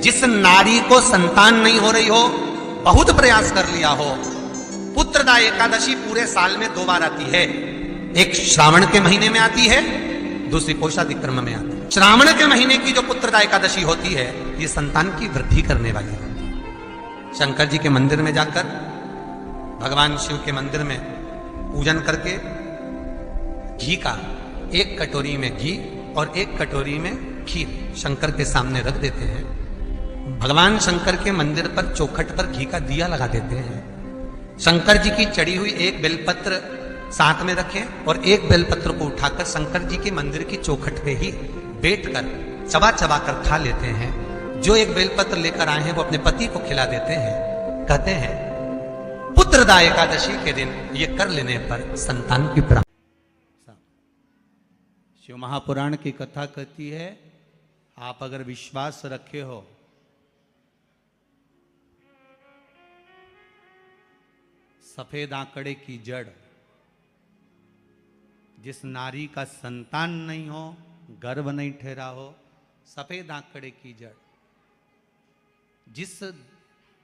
जिस नारी को संतान नहीं हो रही हो, बहुत प्रयास कर लिया हो, पुत्रदा एकादशी पूरे साल में 2 बार आती है। एक श्रावण के महीने में आती है, दूसरी पोषादिक्रम में आती है। श्रावण के महीने की जो पुत्रदा एकादशी होती है, ये संतान की वृद्धि करने वाली होती है। शंकर जी के मंदिर में जाकर, भगवान शिव के मंदिर में पूजन करके घी का 1 कटोरी में घी और 1 कटोरी में खीर शंकर के सामने रख देते हैं। भगवान शंकर के मंदिर पर चौखट पर घी का दिया लगा देते हैं। शंकर जी की चढ़ी हुई 1 बेलपत्र साथ में रखें और 1 बेलपत्र को उठाकर शंकर जी के मंदिर की चौखट पे ही बैठकर चबा चबा कर खा लेते हैं। जो 1 बेलपत्र लेकर आए हैं वो अपने पति को खिला देते हैं। कहते हैं पुत्रदा एकादशी के दिन ये कर लेने पर संतान की प्राप्ति। शिव महापुराण की कथा कहती है, आप अगर विश्वास रखे हो सफेद आंकड़े की जड़, जिस नारी का संतान नहीं हो, गर्भ नहीं ठहरा हो, सफेद आंकड़े की जड़, जिस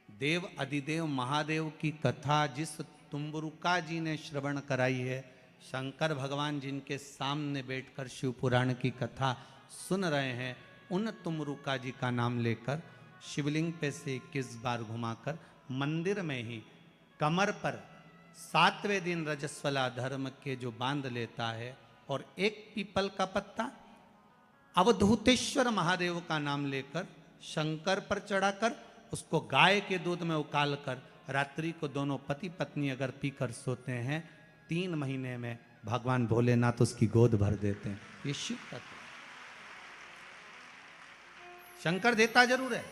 देव अधिदेव महादेव की कथा जिस तुम्बरुका जी ने श्रवण कराई है, शंकर भगवान जिनके सामने बैठकर शिव पुराण की कथा सुन रहे हैं, उन तुमरुका जी का नाम लेकर शिवलिंग पे से 21 बार घुमाकर मंदिर में ही कमर पर 7वें दिन रजस्वला धर्म के जो बांध लेता है और 1 पीपल का पत्ता अवधूतेश्वर महादेव का नाम लेकर शंकर पर चढ़ाकर उसको गाय के दूध में उकाल कर रात्रि को दोनों पति पत्नी अगर पीकर सोते हैं, 3 महीने में भगवान भोलेनाथ उसकी गोद भर देते हैं। ये शिव तत्व। शंकर देता जरूर है।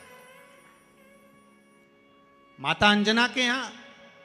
माता अंजना के यहां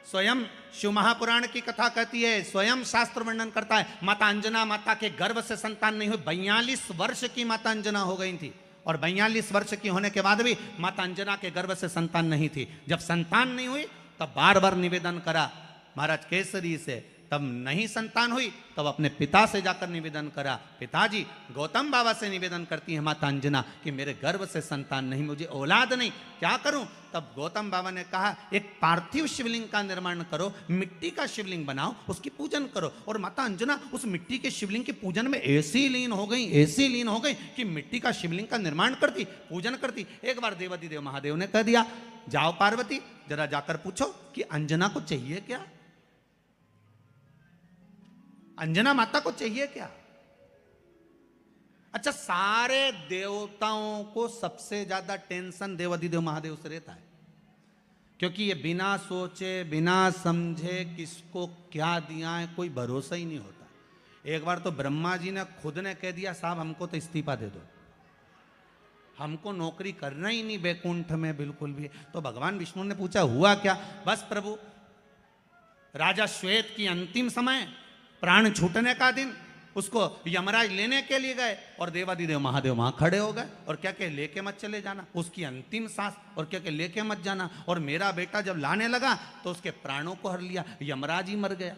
स्वयं शिव महापुराण की कथा कहती है, स्वयं शास्त्र वर्णन करता है, माता अंजना माता के गर्भ से संतान नहीं हुई। 42 वर्ष की माता अंजना हो गई थी और 42 वर्ष की होने के बाद भी माता अंजना के गर्भ से संतान नहीं थी। जब संतान नहीं हुई तब बार बार निवेदन करा महाराज केसरी से, तब नहीं संतान हुई तब अपने पिता से जाकर निवेदन करा, पिताजी गौतम बाबा से निवेदन करती है माता अंजना कि मेरे गर्भ से संतान नहीं, मुझे औलाद नहीं, क्या करूं? तब गौतम बाबा ने कहा एक पार्थिव शिवलिंग का निर्माण करो, मिट्टी का शिवलिंग बनाओ, उसकी पूजन करो। और माता अंजना उस मिट्टी के शिवलिंग के पूजन में ऐसी लीन हो गई कि मिट्टी का शिवलिंग का निर्माण करती, पूजन करती। एक बार देवाधिदेव महादेव ने कह दिया, जाओ पार्वती जरा जाकर पूछो कि अंजना को चाहिए क्या, अंजना माता को चाहिए क्या। अच्छा, सारे देवताओं को सबसे ज्यादा टेंशन देवाधिदेव महादेव से रहता है, क्योंकि ये बिना सोचे बिना समझे किसको क्या दिया है कोई भरोसा ही नहीं होता। एक बार तो ब्रह्मा जी ने खुद ने कह दिया, साहब हमको तो इस्तीफा दे दो, हमको नौकरी करना ही नहीं बैकुंठ में बिल्कुल भी। तो भगवान विष्णु ने पूछा हुआ क्या? बस प्रभु, राजा श्वेत की अंतिम समय, प्राण छूटने का दिन, उसको यमराज लेने के लिए गए और देवाधिदेव महादेव वहां खड़े हो गए और क्या कहे, लेके मत चले जाना, उसकी अंतिम सांस, और क्या कहे, लेके मत जाना। और मेरा बेटा जब लाने लगा तो उसके प्राणों को हर लिया, यमराज ही मर गया।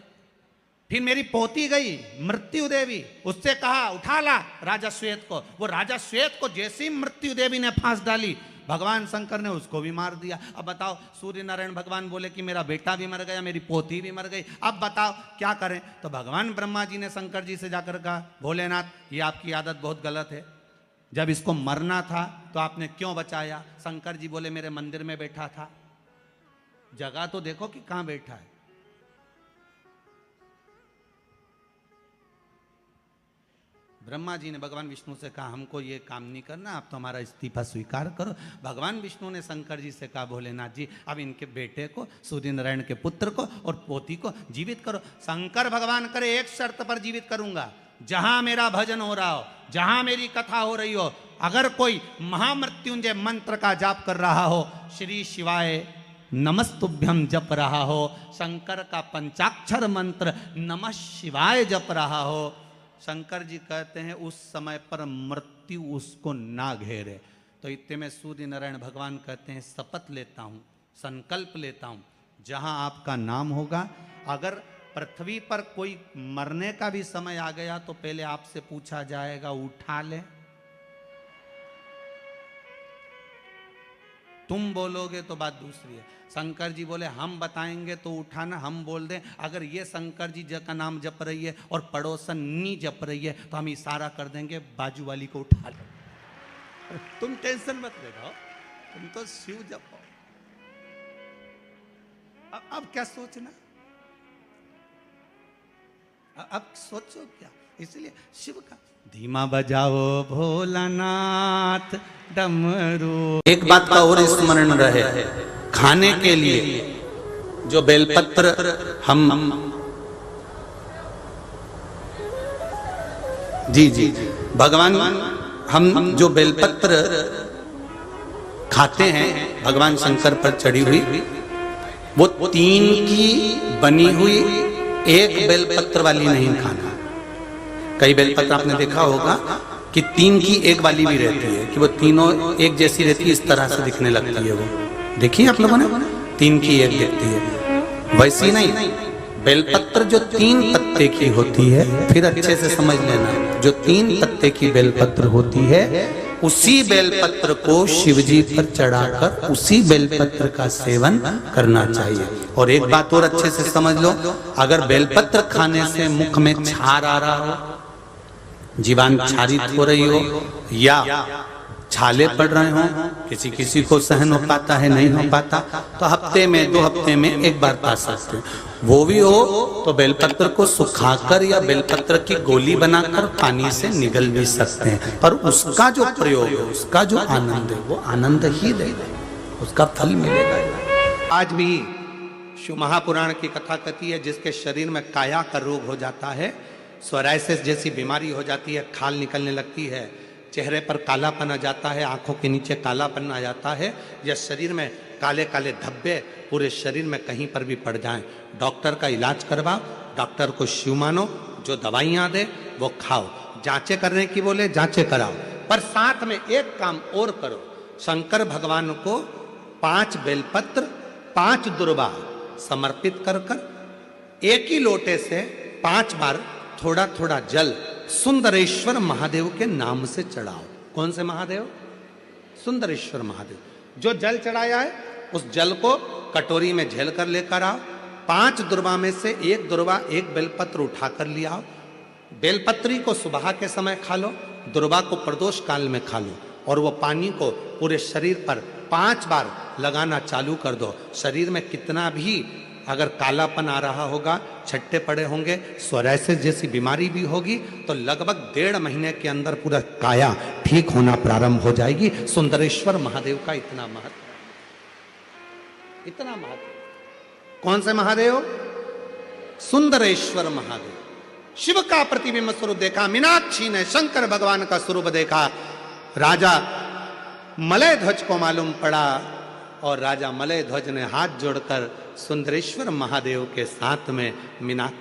फिर मेरी पोती गई मृत्यु देवी, उससे कहा उठा ला राजा श्वेत को, वो राजा श्वेत को जैसे ही मृत्यु देवी ने फांस डाली, भगवान शंकर ने उसको भी मार दिया। अब बताओ, सूर्य नारायण भगवान बोले कि मेरा बेटा भी मर गया, मेरी पोती भी मर गई, अब बताओ क्या करें? तो भगवान ब्रह्मा जी ने शंकर जी से जाकर कहा, भोलेनाथ ये आपकी आदत बहुत गलत है, जब इसको मरना था तो आपने क्यों बचाया? शंकर जी बोले मेरे मंदिर में बैठा था, जगह तो देखो कि कहां बैठा है। ब्रह्मा जी ने भगवान विष्णु से कहा हमको ये काम नहीं करना, आप तो हमारा इस्तीफा स्वीकार करो। भगवान विष्णु ने शंकर जी से कहा भोलेनाथ जी अब इनके बेटे को, सूर्य नारायण के पुत्र को और पोती को जीवित करो। शंकर भगवान करे एक शर्त पर जीवित करूंगा, जहां मेरा भजन हो रहा हो, जहां मेरी कथा हो रही हो, अगर कोई महामृत्युंजय मंत्र का जाप कर रहा हो, श्री शिवाय नमस्तुभ्यम जप रहा हो, शंकर का पंचाक्षर मंत्र नमः शिवाय जप रहा हो, शंकर जी कहते हैं उस समय पर मृत्यु उसको ना घेरे। तो इतने में सूर्य नारायण भगवान कहते हैं शपथ लेता हूं, संकल्प लेता हूं, जहां आपका नाम होगा, अगर पृथ्वी पर कोई मरने का भी समय आ गया तो पहले आपसे पूछा जाएगा उठा ले। तुम बोलोगे तो बात दूसरी है। शंकर जी बोले हम बताएंगे तो उठाना, हम बोल दें अगर ये शंकर जी का नाम जप रही है और पड़ोसन नी जप रही है तो हम इशारा कर देंगे बाजू वाली को उठा लो। तुम टेंशन मत ले रहो, तुम तो शिव जपो। अब क्या सोचना, अब सोचो क्या। इसलिए शिव का धीमा बजाओ भोलानाथ डमरू। एक बात का और स्मरण रहे, खाने के लिए जो बेलपत्र हम जी भगवान हम जो बेलपत्र खाते हैं भगवान शंकर पर चढ़ी हुई, वो 3 की बनी हुई, एक बेलपत्र वाली नहीं खाना। कई बेलपत्र आपने देखा होगा कि 3 की एक वाली भी रहती है, कि वो तीनों एक जैसी रहती है, इस तरह से दिखने लगती है। वो देखिए आप लोगों ने, 3 की एक दिखती है। वैसी नहीं, बेलपत्र जो 3 पत्ते की होती है, फिर अच्छे से समझ लेना, जो 3 पत्ते की बेलपत्र होती है उसी बेलपत्र को शिवजी पर चढ़ाकर उसी बेलपत्र का सेवन करना चाहिए। और एक बात और अच्छे से समझ लो, अगर बेलपत्र खाने से मुख में छार आ रहा हो, जीवान क्षारित हो रही हो या छाले पड़ रहे हो, किसी किसी को सहन हो पाता है, नहीं हो पाता, तो हफ्ते में 2 हफ्ते में एक बार पा सकते हैं। वो भी हो तो बेलपत्र को सुखाकर या बेलपत्र की गोली बनाकर पानी से निगल भी सकते हैं, पर उसका जो प्रयोग है, उसका जो आनंद है, वो आनंद ही देगा, उसका फल मिलेगा। आज भी शिव महापुराण की कथा कथी है, जिसके शरीर में काया का रोग हो जाता है, सोराइसिस जैसी बीमारी हो जाती है, खाल निकलने लगती है, चेहरे पर कालापन आ जाता है, आंखों के नीचे कालापन आ जाता है, या शरीर में काले काले धब्बे पूरे शरीर में कहीं पर भी पड़ जाएं, डॉक्टर का इलाज करवाओ, डॉक्टर को शिव मानो, जो दवाइयां दे वो खाओ, जांचें करने की बोले जांचें कराओ, पर साथ में एक काम और करो, शंकर भगवान को 5 बेलपत्र 5 दुर्वा समर्पित कर कर एक ही लोटे से 5 बार थोड़ा थोड़ा जल सुंदरेश्वर महादेव के नाम से चढ़ाओ। कौन से महादेव? सुंदरेश्वर महादेव। जो जल चढ़ाया है उस जल को कटोरी में झेल कर लेकर आओ, 5 दुर्वा में से 1 दुर्वा 1 बेलपत्र उठा कर ले आओ। बेलपत्री को सुबह के समय खा लो, दुर्वा को प्रदोष काल में खा लो, और वो पानी को पूरे शरीर पर 5 बार लगाना चालू कर दो। शरीर में कितना भी अगर कालापन आ रहा होगा, छट्टे पड़े होंगे, सोराइसिस जैसी बीमारी भी होगी, तो लगभग 1.5 महीने के अंदर पूरा काया ठीक होना प्रारंभ हो जाएगी। सुंदरेश्वर महादेव का इतना महत्व, इतना महत्व। कौन से महादेव? सुंदरेश्वर महादेव। शिव का प्रतिबिंब स्वरूप देखा मीनाक्षी ने, शंकर भगवान का स्वरूप देखा, राजा मलय ध्वज को मालूम पड़ा, और राजा मलय ध्वज ने हाथ जोड़कर सुंदरेश्वर महादेव के साथ में मीनाक्षी